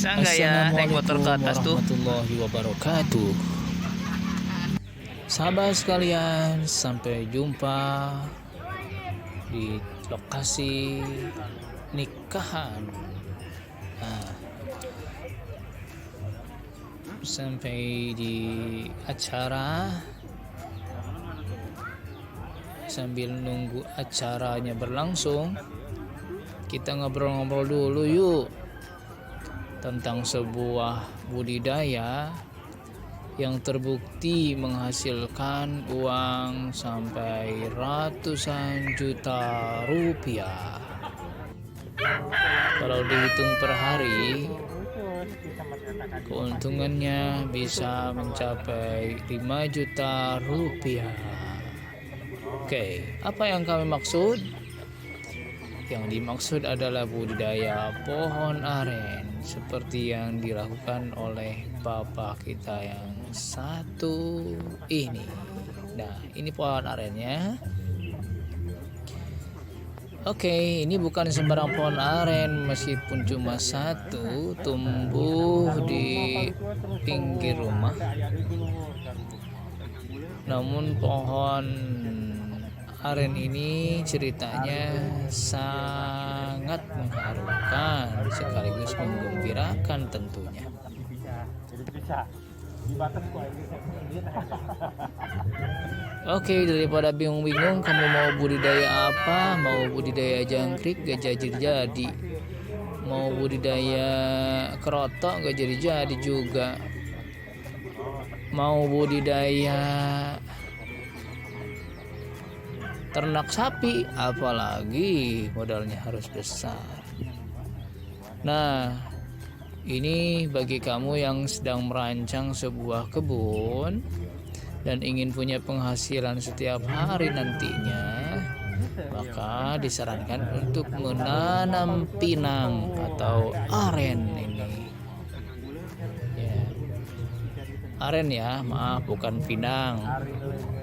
Bisa nggak ya naik motor ke atas tuh? Warahmatullahi wabarakatuh. Sahabat sekalian, sampai jumpa di lokasi nikahan. Nah, sampai di acara, sambil nunggu acaranya berlangsung, kita ngobrol-ngobrol dulu yuk tentang sebuah budidaya yang terbukti menghasilkan uang sampai ratusan juta rupiah. Kalau dihitung per hari, keuntungannya bisa mencapai 5 juta rupiah. Oke, apa yang kami maksud? Yang dimaksud adalah budidaya pohon aren seperti yang dilakukan oleh bapak kita yang satu ini. Nah, ini pohon arennya. Oke, ini bukan sembarang pohon aren, meskipun cuma satu, tumbuh di pinggir rumah. Namun pohon aren ini ceritanya sangat mengharukan sekaligus menggembirakan tentunya. Oke, daripada bingung-bingung kamu mau budidaya apa? Mau budidaya jangkrik gak jadi, mau budidaya kerotok gak jadi juga, mau budidaya ternak sapi, apalagi modalnya harus besar. Nah, ini bagi kamu yang sedang merancang sebuah kebun dan ingin punya penghasilan setiap hari nantinya, maka disarankan untuk menanam pinang atau aren ini. Ya. Aren ya, maaf, bukan pinang.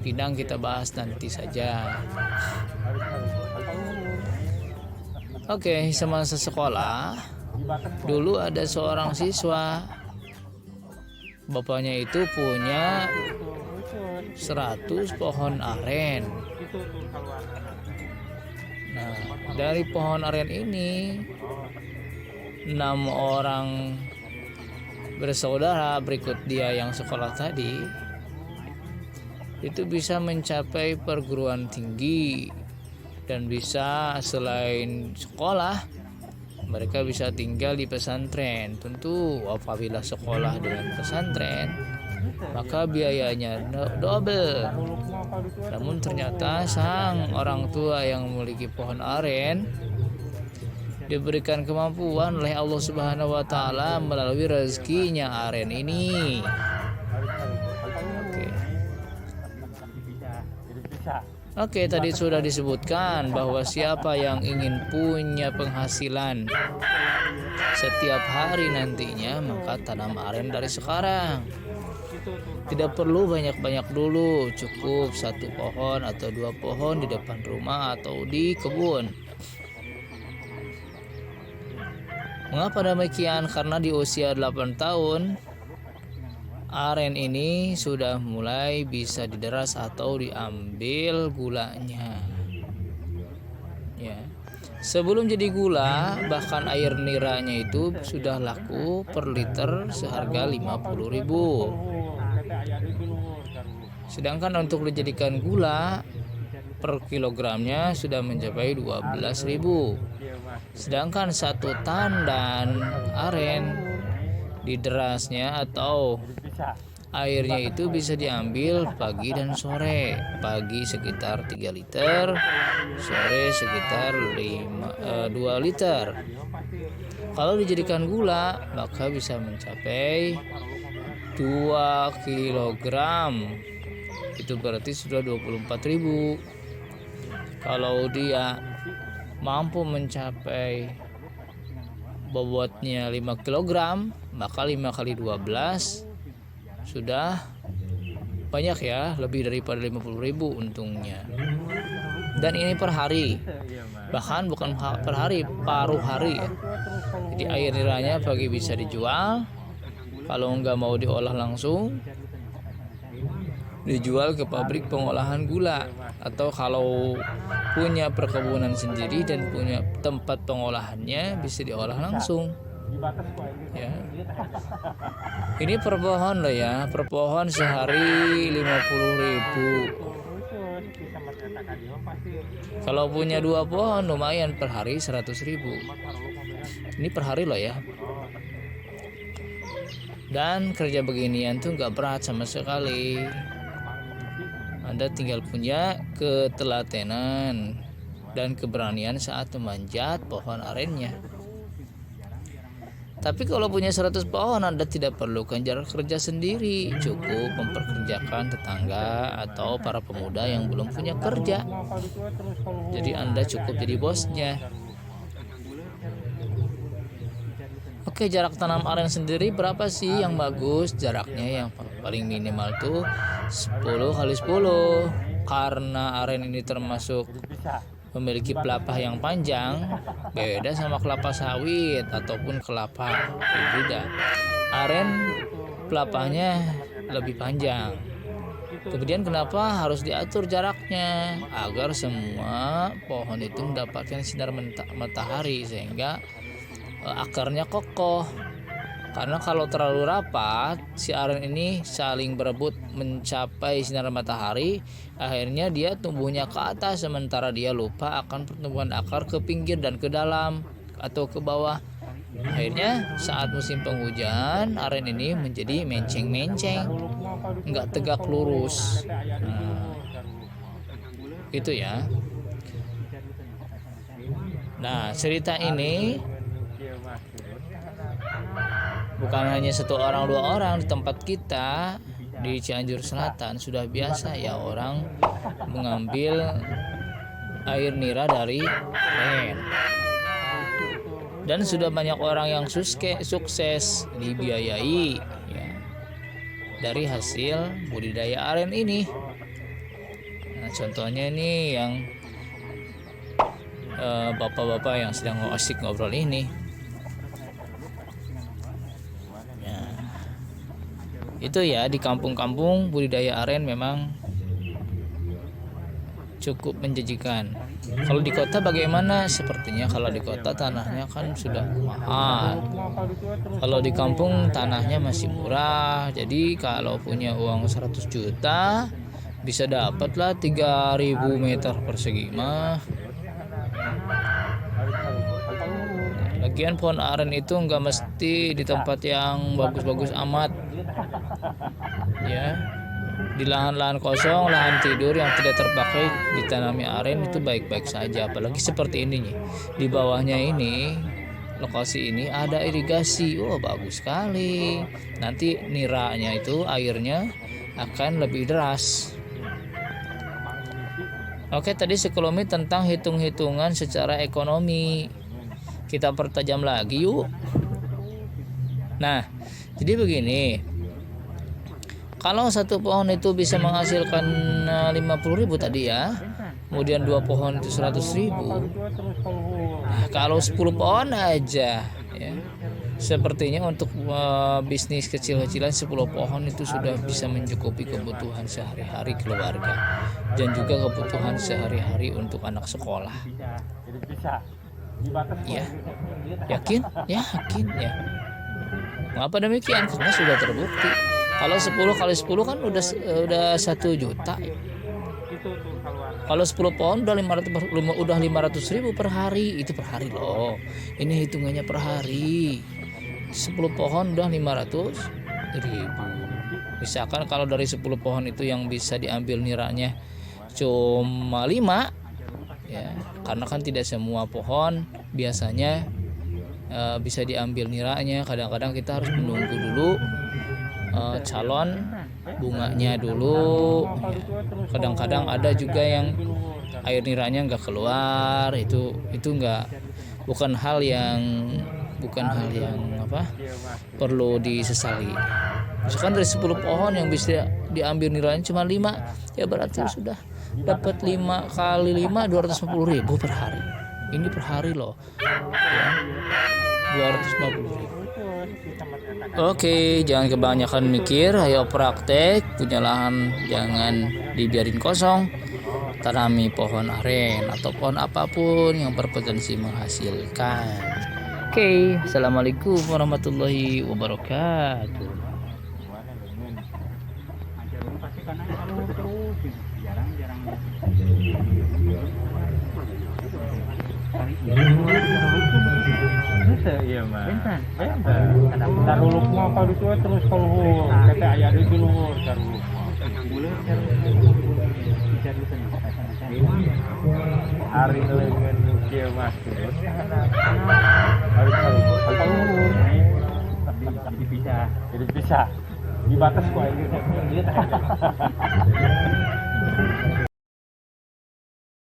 Pinang kita bahas nanti saja. Oke, semasa sekolah dulu ada seorang siswa, bapaknya itu punya 100 pohon aren. Nah, dari pohon aren ini 6 orang bersaudara berikut dia yang sekolah tadi itu bisa mencapai perguruan tinggi, dan bisa selain sekolah mereka bisa tinggal di pesantren. Tentu apabila sekolah dengan pesantren maka biayanya double. Namun ternyata sang orang tua yang memiliki pohon aren diberikan kemampuan oleh Allah Subhanahu wa taala melalui rezekinya aren ini. Oke, tadi sudah disebutkan bahwa siapa yang ingin punya penghasilan setiap hari nantinya, maka tanam aren dari sekarang. Tidak perlu banyak-banyak dulu, cukup 1 pohon atau 2 pohon di depan rumah atau di kebun. Mengapa demikian? Karena di usia 8 tahun aren ini sudah mulai bisa dideras atau diambil gulanya. Ya. Sebelum jadi gula, bahkan air niranya itu sudah laku per liter seharga 50.000. Sedangkan untuk dijadikan gula per kilogramnya sudah mencapai 12.000. Sedangkan 1 tandan aren diderasnya atau airnya itu bisa diambil pagi dan sore. Pagi sekitar 3 liter, sore sekitar 2 liter. Kalau dijadikan gula maka bisa mencapai 2 kilogram. Itu berarti sudah 24.000. Kalau dia mampu mencapai bobotnya 5 kg, maka 5 kali 12 sudah banyak ya, lebih daripada 50.000 untungnya. Dan ini per hari, bahkan bukan per hari, paruh hari ya. Jadi air niranya pagi bisa dijual, kalau nggak mau diolah langsung dijual ke pabrik pengolahan gula, atau kalau punya perkebunan sendiri dan punya tempat pengolahannya bisa diolah langsung ya. Ini per pohon loh ya, per pohon sehari 50.000. Kalau punya 2 pohon lumayan, per hari 100.000. Ini per hari loh ya. Dan kerja beginian tuh nggak berat sama sekali. Anda tinggal punya ketelatenan dan keberanian saat memanjat pohon arennya. Tapi kalau punya 100 pohon, Anda tidak perlukan jarak kerja sendiri, cukup memperkerjakan tetangga atau para pemuda yang belum punya kerja. Jadi Anda cukup jadi bosnya. Oke, jarak tanam aren sendiri berapa sih yang bagus? Jaraknya yang paling minimal tuh 10 kali 10. Karena aren ini termasuk memiliki pelapah yang panjang, beda sama kelapa sawit ataupun kelapa hijau. Aren pelapahnya lebih panjang. Kemudian kenapa harus diatur jaraknya? Agar semua pohon itu mendapatkan sinar matahari sehingga akarnya kokoh. Karena kalau terlalu rapat, si aren ini saling berebut mencapai sinar matahari, akhirnya dia tumbuhnya ke atas sementara dia lupa akan pertumbuhan akar ke pinggir dan ke dalam atau ke bawah. Akhirnya saat musim penghujan, aren ini menjadi menceng-menceng, nggak tegak lurus. Itu ya. Nah, cerita ini bukan hanya 1 orang 2 orang di tempat kita di Cianjur Selatan, sudah biasa ya orang mengambil air nira dari aren. Dan sudah banyak orang yang sukses dibiayai ya, dari hasil budidaya aren ini. Nah, contohnya nih yang bapak-bapak yang sedang asik ngobrol ini. Itu ya, di kampung-kampung budidaya aren memang cukup menjanjikan. Kalau di kota bagaimana? Sepertinya kalau di kota tanahnya kan sudah mahal. Kalau di kampung tanahnya masih murah. Jadi kalau punya uang 100 juta bisa dapatlah 3.000 meter persegi mah. Lagian pohon aren itu nggak mesti di tempat yang bagus-bagus amat. Ya, di lahan-lahan kosong, lahan tidur yang tidak terpakai ditanami aren itu baik-baik saja. Apalagi seperti ini nih, di bawahnya ini, lokasi ini ada irigasi. Oh, bagus sekali. Nanti niranya itu airnya akan lebih deras. Oke, tadi sekelumit tentang hitung-hitungan secara ekonomi. Kita pertajam lagi yuk. Nah, jadi begini. Kalau 1 pohon itu bisa menghasilkan 50.000 tadi ya, kemudian 2 pohon itu 100.000. Nah, kalau 10 pohon aja ya, sepertinya untuk bisnis kecil-kecilan 10 pohon itu sudah bisa mencukupi kebutuhan sehari-hari keluarga dan juga kebutuhan sehari-hari untuk anak sekolah. Ya, yakin? Yakin ya. Mengapa demikian? Karena sudah terbukti. Kalau 10 kali 10 kan udah 1 juta. Kalau 10 pohon udah 500.000 per hari. Itu per hari loh. Ini hitungannya per hari. 10 pohon udah 500.000. Misalkan kalau dari 10 pohon itu yang bisa diambil niranya cuma 5 ya, karena kan tidak semua pohon biasanya bisa diambil niranya. Kadang-kadang kita harus menunggu dulu calon bunganya dulu ya. Kadang-kadang ada juga yang air niranya nggak keluar, itu bukan hal yang perlu disesali. Misalkan dari 10 pohon yang bisa diambil nilainya cuma 5, ya berarti sudah dapat 5 kali 5 250.000 per hari. Ini per hari loh ya, 250.000. Oke, jangan kebanyakan mikir, ayo praktek. Punya lahan jangan dibiarin kosong. Tanami pohon aren atau pohon apapun yang berpotensi menghasilkan. Oke, assalamualaikum warahmatullahi wabarakatuh. Iya mah. Taruluk mah kalau itu terus kalau kata ayah itu luhur taruluk. Hari lengan dia mas. Harus luhur. Jadi bisa. Di batas kok ini.